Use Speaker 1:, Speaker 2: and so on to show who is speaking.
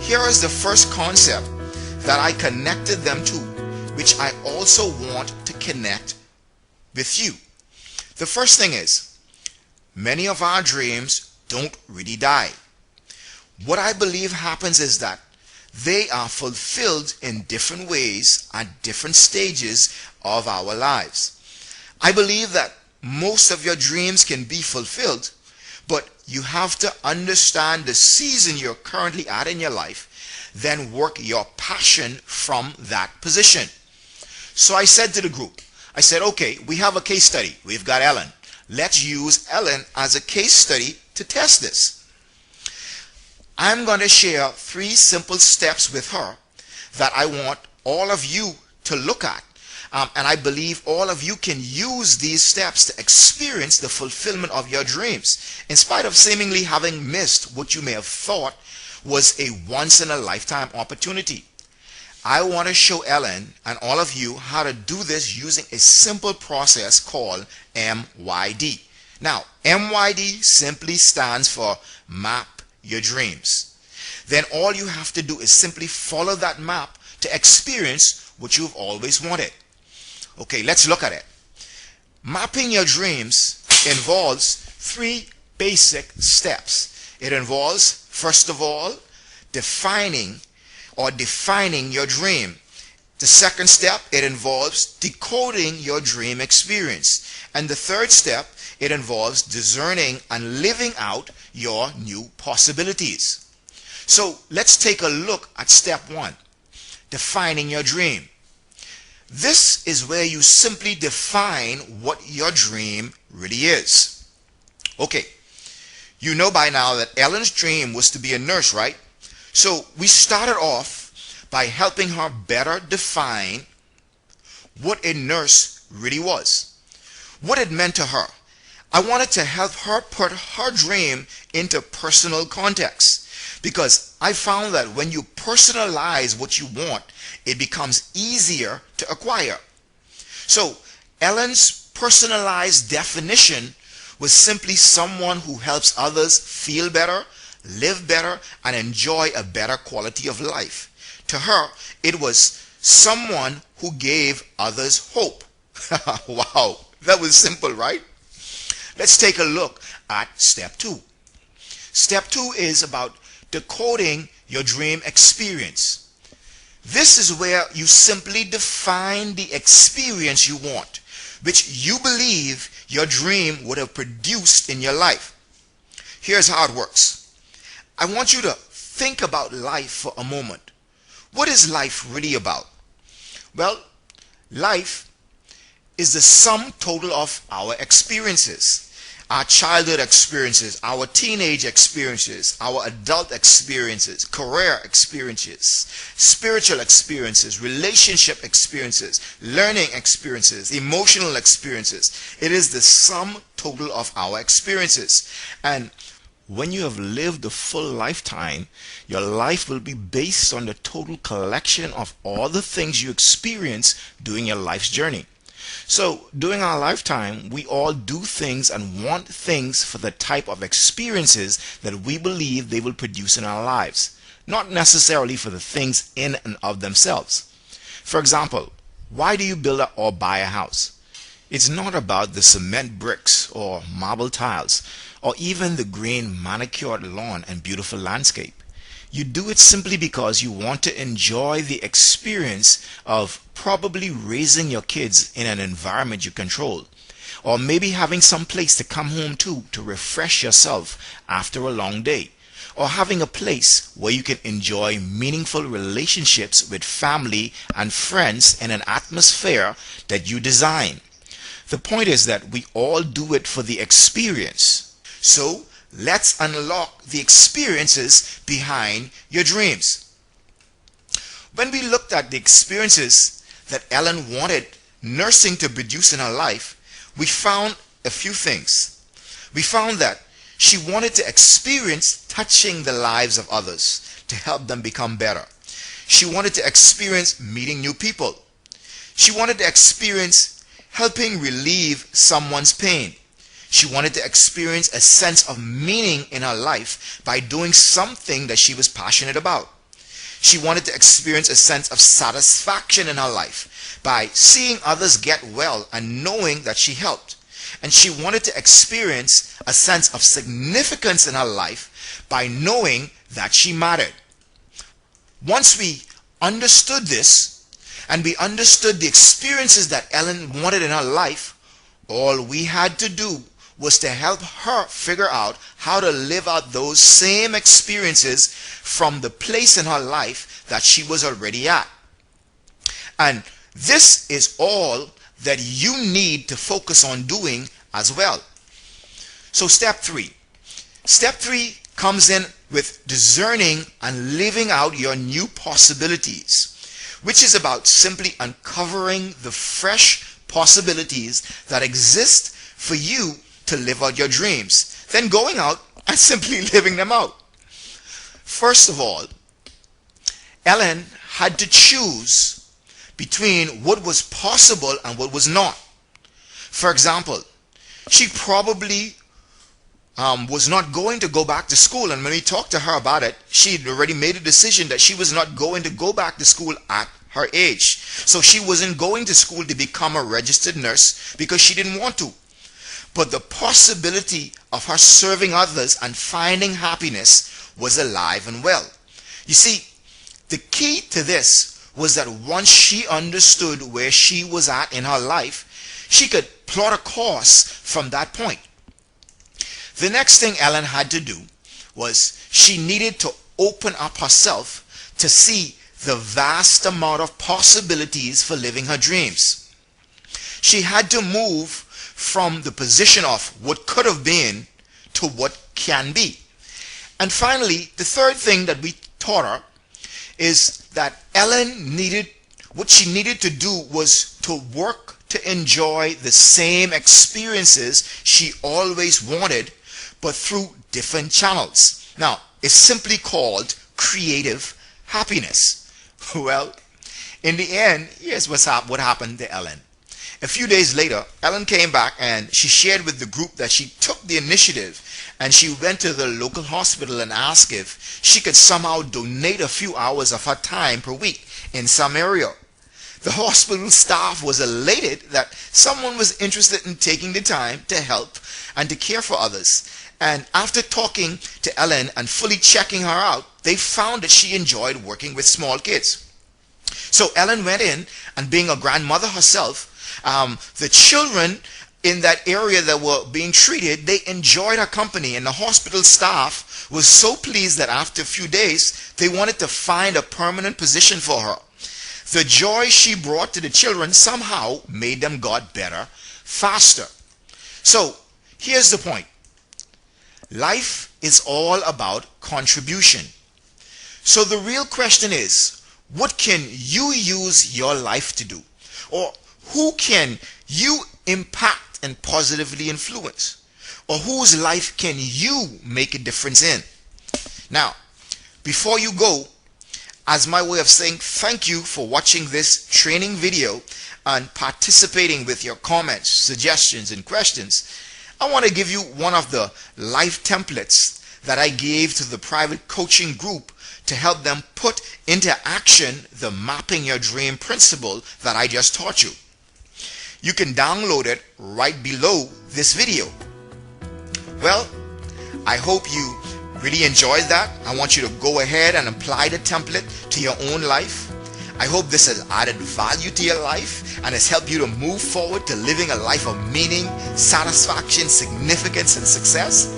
Speaker 1: Here is the first concept that I connected them to, which I also want to connect with you. The first thing is, many of our dreams don't really die. What I believe happens is that they are fulfilled in different ways at different stages of our lives. I believe that most of your dreams can be fulfilled, but you have to understand the season you're currently at in your life, then work your passion from that position. So I said to the group, I said, okay, we have a case study. We've got Ellen. Let's use Ellen as a case study to test this. I'm going to share 3 simple steps with her that I want all of you to look at. And I believe all of you can use these steps to experience the fulfillment of your dreams, in spite of seemingly having missed what you may have thought was a once-in-a-lifetime opportunity. I want to show Ellen and all of you how to do this using a simple process called MYD. Now, MYD simply stands for Map Your Dreams. Then all you have to do is simply follow that map to experience what you've always wanted. Okay, let's look at it. Mapping your dreams involves 3 basic steps. It involves, first of all, defining your dream. The second step, it involves decoding your dream experience. And the third step, it involves discerning and living out your new possibilities. So let's take a look at step 1, defining your dream. This is where you simply define what your dream really is. Okay, you know by now that Ellen's dream was to be a nurse, right? So we started off by helping her better define what a nurse really was, what it meant to her. I wanted to help her put her dream into personal context, because I found that when you personalize what you want, it becomes easier to acquire. So Ellen's personalized definition was simply someone who helps others feel better, live better, and enjoy a better quality of life. To her, it was someone who gave others hope. Wow, that was simple, right? Let's take a look at step 2. Step 2 is about decoding your dream experience. This is where you simply define the experience you want, which you believe your dream would have produced in your life. Here's how it works. I want you to think about life for a moment. What is life really about? Well, life is the sum total of our experiences. Our childhood experiences, our teenage experiences, our adult experiences, career experiences, spiritual experiences, relationship experiences, learning experiences, emotional experiences. It is the sum total of our experiences. And when you have lived a full lifetime, your life will be based on the total collection of all the things you experience during your life's journey. So during our lifetime, we all do things and want things for the type of experiences that we believe they will produce in our lives, not necessarily for the things in and of themselves. For example, why do you build or buy a house? It's not about the cement bricks or marble tiles or even the green manicured lawn and beautiful landscape. You do it simply because you want to enjoy the experience of probably raising your kids in an environment you control, or maybe having some place to come home to refresh yourself after a long day, or having a place where you can enjoy meaningful relationships with family and friends in an atmosphere that you design. The point is that we all do it for the experience. So let's unlock the experiences behind your dreams. When we looked at the experiences that Ellen wanted nursing to produce in her life, we found a few things. We found that she wanted to experience touching the lives of others to help them become better. She wanted to experience meeting new people. She wanted to experience helping relieve someone's pain. She wanted to experience a sense of meaning in her life by doing something that she was passionate about. She wanted to experience a sense of satisfaction in her life by seeing others get well and knowing that she helped. And she wanted to experience a sense of significance in her life by knowing that she mattered. Once we understood this, and we understood the experiences that Ellen wanted in her life, all we had to do was to help her figure out how to live out those same experiences from the place in her life that she was already at. And this is all that you need to focus on doing as well. So step 3. Step 3 comes in with discerning and living out your new possibilities, which is about simply uncovering the fresh possibilities that exist for you to live out your dreams, then going out and simply living them out. First of all, Ellen had to choose between what was possible and what was not. For example, she probably was not going to go back to school, and when we talked to her about it, she had already made a decision that she was not going to go back to school at her age. So she wasn't going to school to become a registered nurse because she didn't want to. But the possibility of her serving others and finding happiness was alive and well. You see, the key to this was that once she understood where she was at in her life, she could plot a course from that point. The next thing Ellen had to do was she needed to open up herself to see the vast amount of possibilities for living her dreams. She had to move from the position of what could have been to what can be. And finally, the third thing that we taught her is that what she needed to do was to work to enjoy the same experiences she always wanted, but through different channels. Now, it's simply called creative happiness. Well, in the end, here's what happened to Ellen. A few days later, Ellen came back and she shared with the group that she took the initiative and she went to the local hospital and asked if she could somehow donate a few hours of her time per week in some area. The hospital staff was elated that someone was interested in taking the time to help and to care for others. And after talking to Ellen and fully checking her out, they found that she enjoyed working with small kids. So Ellen went in, and being a grandmother herself, the children in that area that were being treated, they enjoyed her company, and the hospital staff was so pleased that after a few days, they wanted to find a permanent position for her. The joy she brought to the children somehow made them got better faster. So here's the point. Life is all about contribution. So the real question is, what can you use your life to do? Or who can you impact and positively influence? Or whose life can you make a difference in? Now, before you go, as my way of saying thank you for watching this training video and participating with your comments, suggestions, and questions, I want to give you one of the life templates that I gave to the private coaching group to help them put into action the mapping your dream principle that I just taught you. You can download it right below this video. Well, I hope you really enjoyed that. I want you to go ahead and apply the template to your own life. I hope this has added value to your life and has helped you to move forward to living a life of meaning, satisfaction, significance, and success.